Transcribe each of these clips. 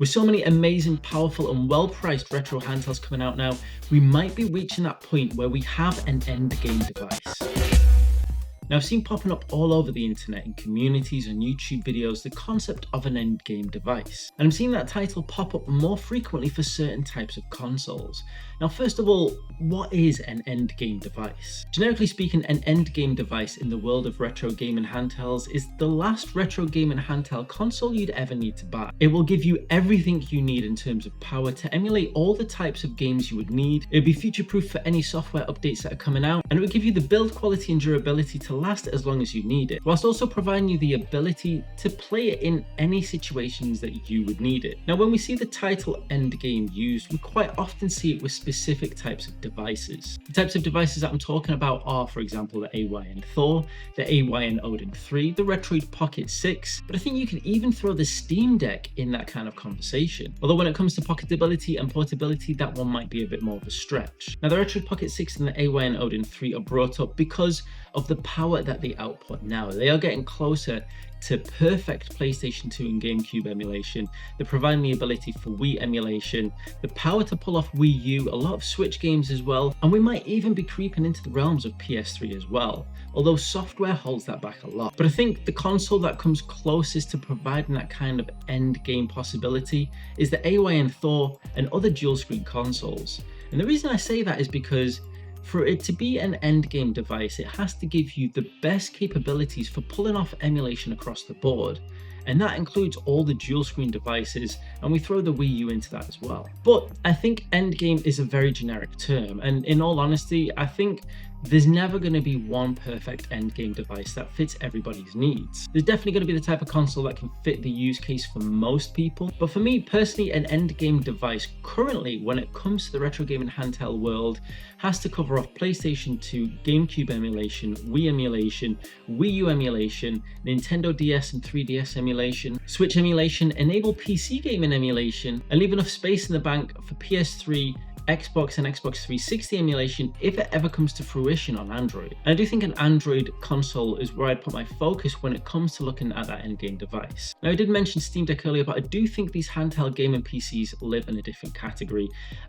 With so many amazing, powerful and well-priced retro handhelds coming out now, we might be reaching that point where we have an endgame device. Now, I've seen popping up all over the internet in communities and YouTube videos the concept of an endgame device. And I'm seeing that title pop up more frequently for certain types of consoles. Now, first of all, what is an endgame device? Generically speaking, an endgame device in the world of retro gaming handhelds is the last retro gaming handheld console you'd ever need to buy. It will give you everything you need in terms of power to emulate all the types of games you would need. It would be future-proof for any software updates that are coming out, and it would give you the build quality and durability to last as long as you need it, whilst also providing you the ability to play it in any situations that you would need it. Now, when we see the title endgame used, we quite often see it with specific types of devices. The types of devices that I'm talking about are, for example, the AYN Thor, the AYN Odin 3, the Retroid Pocket 6, but I think you can even throw the Steam Deck in that kind of conversation. Although when it comes to pocketability and portability, that one might be a bit more of a stretch. Now, the Retroid Pocket 6 and the AYN Odin 3 are brought up because of the power that they output now. They are getting closer to perfect PlayStation 2 and GameCube emulation. They're providing the ability for Wii emulation, the power to pull off Wii U, a lot of Switch games as well, and we might even be creeping into the realms of PS3 as well, although software holds that back a lot. But I think the console that comes closest to providing that kind of end game possibility is the AYN Thor and other dual screen consoles. And the reason I say that is because for it to be an endgame device, it has to give you the best capabilities for pulling off emulation across the board. And that includes all the dual screen devices, and we throw the Wii U into that as well. But I think endgame is a very generic term, and in all honesty, I think there's never going to be one perfect endgame device that fits everybody's needs. There's definitely going to be the type of console that can fit the use case for most people, but for me personally, an endgame device currently, when it comes to the retro gaming handheld world, has to cover off PlayStation 2, GameCube emulation, Wii emulation, Wii U emulation, Nintendo DS and 3DS emulation, Switch emulation, enable PC gaming emulation, and leave enough space in the bank for PS3, Xbox and Xbox 360 emulation if it ever comes to fruition on Android. And I do think an Android console is where I'd put my focus when it comes to looking at that endgame device. Now, I did mention Steam Deck earlier, but I do think these handheld gaming PCs live in a different category,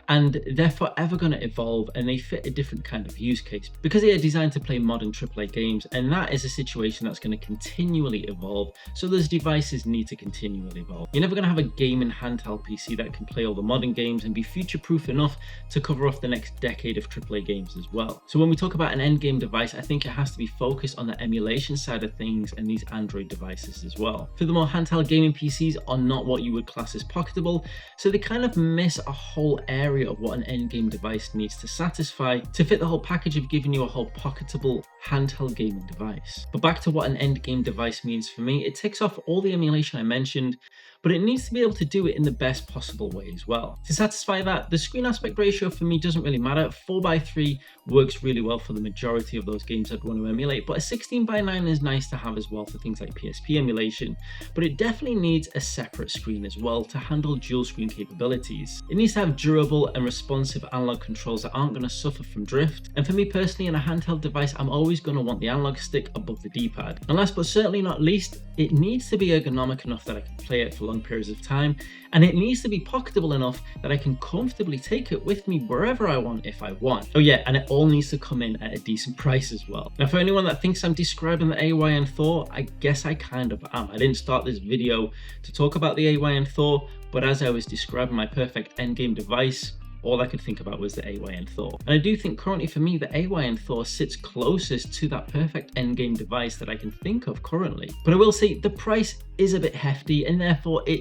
and they're forever going to evolve, and they fit a different kind of use case because they are designed to play modern AAA games, and that is a situation that's going to continually evolve. So those devices need to continually evolve. You're never going to have a gaming handheld PC that can play all the modern games and be future-proof enough to cover off the next decade of AAA games as well. So when we talk about an endgame device, I think it has to be focused on the emulation side of things and these Android devices as well. Furthermore, handheld gaming PCs are not what you would class as pocketable, so they kind of miss a whole area of what an endgame device needs to satisfy to fit the whole package of giving you a whole pocketable handheld gaming device. But back to what an endgame device means for me, it ticks off all the emulation I mentioned, but it needs to be able to do it in the best possible way as well. To satisfy that, the screen aspect ratio for me doesn't really matter. 4:3 works really well for the majority of those games I'd want to emulate, but a 16:9 is nice to have as well for things like PSP emulation, but it definitely needs a separate screen as well to handle dual screen capabilities. It needs to have durable and responsive analog controls that aren't going to suffer from drift, and for me personally, in a handheld device, I'm always going to want the analog stick above the D-pad. And last but certainly not least, it needs to be ergonomic enough that I can play it for long periods of time, and it needs to be pocketable enough that I can comfortably take it with me wherever I want if I want. Oh yeah, and it all needs to come in at a decent price as well. Now, for anyone that thinks I'm describing the AYN Thor, I guess I kind of am. I didn't start this video to talk about the AYN Thor, but as I was describing my perfect endgame device, all I could think about was the AYN Thor. And I do think currently for me, the AYN Thor sits closest to that perfect endgame device that I can think of currently. But I will say the price is a bit hefty, and therefore it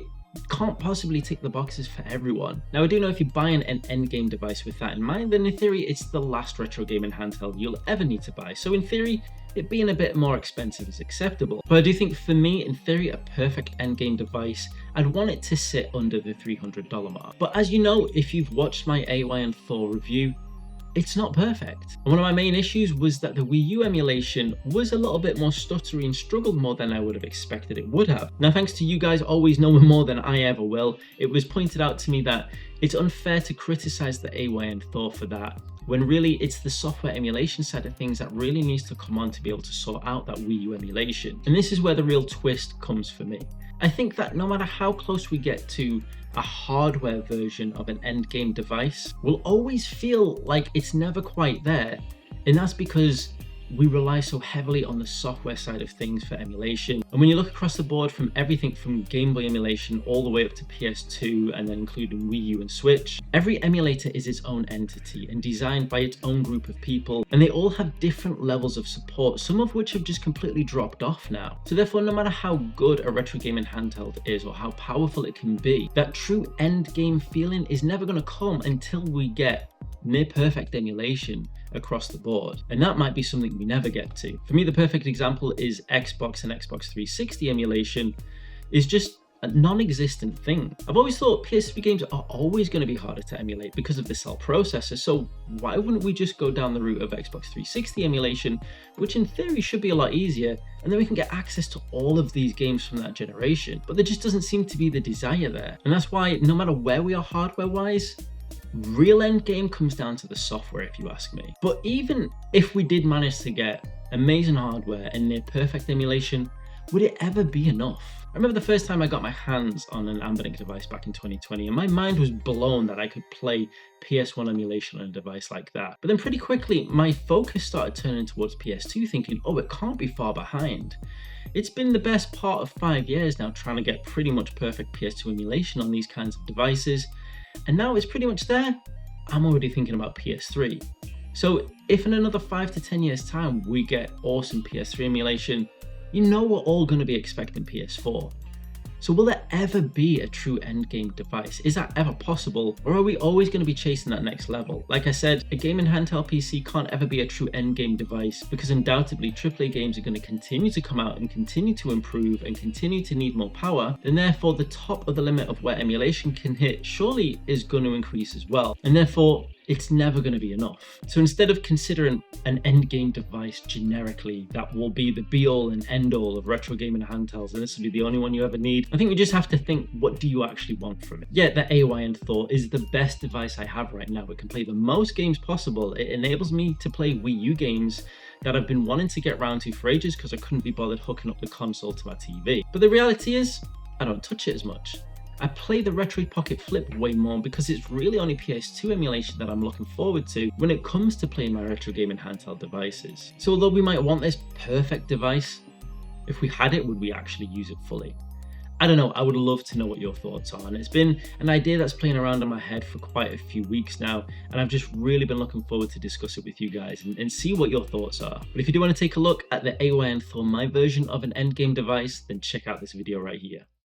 can't possibly tick the boxes for everyone. Now, I do know if you're buying an endgame device with that in mind, then in theory, it's the last retro gaming handheld you'll ever need to buy. So in theory, it being a bit more expensive is acceptable. But I do think for me, in theory, a perfect endgame device, I'd want it to sit under the $300 mark. But as you know, if you've watched my AYN Thor review, it's not perfect. And one of my main issues was that the Wii U emulation was a little bit more stuttery and struggled more than I would have expected it would have. Now, thanks to you guys always knowing more than I ever will, it was pointed out to me that it's unfair to criticize the AYN Thor for that, when really it's the software emulation side of things that really needs to come on to be able to sort out that Wii U emulation. And this is where the real twist comes for me. I think that no matter how close we get to a hardware version of an endgame device, we'll always feel like it's never quite there. And that's because we rely so heavily on the software side of things for emulation. And when you look across the board from everything from Game Boy emulation all the way up to PS2 and then including Wii U and Switch, every emulator is its own entity and designed by its own group of people. And they all have different levels of support, some of which have just completely dropped off now. So therefore, no matter how good a retro gaming handheld is or how powerful it can be, that true end game feeling is never going to come until we get near perfect emulation across the board. And that might be something we never get to. For me, the perfect example is Xbox and Xbox 360 emulation is just a non-existent thing. I've always thought PS3 games are always going to be harder to emulate because of the cell processor, so why wouldn't we just go down the route of Xbox 360 emulation, which in theory should be a lot easier, and then we can get access to all of these games from that generation. But there just doesn't seem to be the desire there. And that's why no matter where we are hardware-wise, real endgame comes down to the software, if you ask me. But even if we did manage to get amazing hardware and near perfect emulation, would it ever be enough? I remember the first time I got my hands on an Ambidextronic device back in 2020, and my mind was blown that I could play PS1 emulation on a device like that. But then pretty quickly, my focus started turning towards PS2, thinking, oh, it can't be far behind. It's been the best part of 5 years now trying to get pretty much perfect PS2 emulation on these kinds of devices. And now it's pretty much there, I'm already thinking about PS3. So if in another 5 to 10 years time we get awesome PS3 emulation, you know we're all going to be expecting PS4. So will there ever be a true endgame device? Is that ever possible? Or are we always going to be chasing that next level? Like I said, a gaming handheld PC can't ever be a true endgame device because undoubtedly AAA games are going to continue to come out and continue to improve and continue to need more power. And therefore the top of the limit of where emulation can hit surely is going to increase as well. And therefore it's never going to be enough. So instead of considering an endgame device generically that will be the be all and end all of retro gaming handhelds and this will be the only one you ever need, I think we just have to think, what do you actually want from it? Yeah, the AOI and Thor is the best device I have right now. It can play the most games possible. It enables me to play Wii U games that I've been wanting to get around to for ages because I couldn't be bothered hooking up the console to my TV. But the reality is, I don't touch it as much. I play the Retro Pocket Flip way more because it's really only PS2 emulation that I'm looking forward to when it comes to playing my retro gaming handheld devices. So although we might want this perfect device, if we had it, would we actually use it fully? I don't know, I would love to know what your thoughts are. And it's been an idea that's playing around in my head for quite a few weeks now, and I've just really been looking forward to discuss it with you guys and see what your thoughts are. But if you do want to take a look at the AOI and Thor, my version of an endgame device, then check out this video right here.